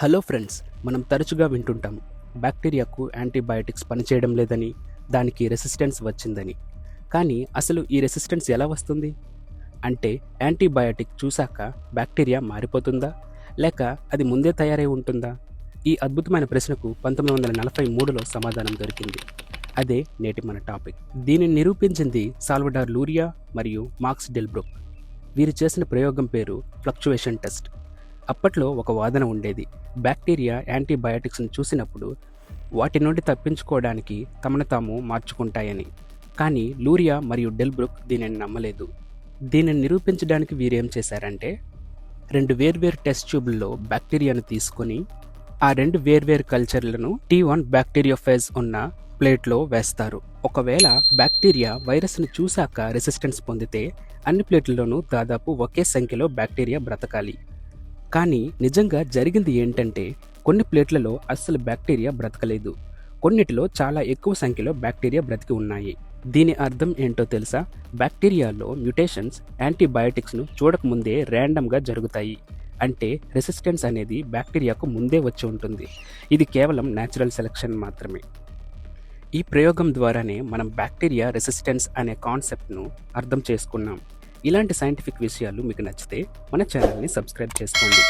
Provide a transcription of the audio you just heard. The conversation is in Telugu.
హలో ఫ్రెండ్స్, మనం తరచుగా వింటుంటాం బ్యాక్టీరియాకు యాంటీబయాటిక్స్ పనిచేయడం లేదని, దానికి రెసిస్టెన్స్ వచ్చిందని. కానీ అసలు ఈ రెసిస్టెన్స్ ఎలా వస్తుంది? అంటే యాంటీబయాటిక్ చూశాక బ్యాక్టీరియా మారిపోతుందా? లేక అది ముందే తయారై ఉంటుందా? ఈ అద్భుతమైన ప్రశ్నకు 1943లో సమాధానం దొరికింది. అదే నేటి మన టాపిక్. దీనిని నిరూపించింది సాల్వడార్ లూరియా మరియు మార్క్స్ డెల్బ్రూక్. వీరు చేసిన ప్రయోగం పేరు ఫ్లక్చువేషన్ టెస్ట్. అప్పట్లో ఒక వాదన ఉండేది. బ్యాక్టీరియా యాంటీబయాటిక్స్ను చూసినప్పుడు వాటి నుండి తప్పించుకోవడానికి తమను తాము మార్చుకుంటాయని. కానీ లూరియా మరియు డెల్బ్రూక్ దీనిని నమ్మలేదు. దీనిని నిరూపించడానికి వీరేం చేశారంటే, 2 వేర్వేరు టెస్ట్ ట్యూబ్లలో బ్యాక్టీరియాను తీసుకొని ఆ 2 వేర్వేరు కల్చర్లను T1 బ్యాక్టీరియోఫేజ్ ఉన్న ప్లేట్లో వేస్తారు. ఒకవేళ బ్యాక్టీరియా వైరస్ను చూశాక రెసిస్టెన్స్ పొందితే అన్ని ప్లేట్లలోనూ దాదాపు ఒకే సంఖ్యలో బ్యాక్టీరియా బ్రతకాలి. కానీ నిజంగా జరిగింది ఏంటంటే, కొన్ని ప్లేట్లలో అస్సలు బ్యాక్టీరియా బ్రతకలేదు. కొన్నిటిలో చాలా ఎక్కువ సంఖ్యలో బ్యాక్టీరియా బ్రతికి ఉన్నాయి. దీని అర్థం ఏంటో తెలుసా? బ్యాక్టీరియాలో మ్యుటేషన్స్ యాంటీబయాటిక్స్ను చూడకముందే ర్యాండమ్గా జరుగుతాయి. అంటే రెసిస్టెన్స్ అనేది బ్యాక్టీరియాకు ముందే వచ్చి ఉంటుంది. ఇది కేవలం న్యాచురల్ సెలెక్షన్ మాత్రమే. ఈ ప్రయోగం ద్వారానే మనం బ్యాక్టీరియా రెసిస్టెన్స్ అనే కాన్సెప్ట్ను అర్థం చేసుకున్నాం. ఇలాంటి సైంటిఫిక్ విషయాలు మీకు నచ్చితే మన ఛానల్ని సబ్స్క్రైబ్ చేసుకోండి.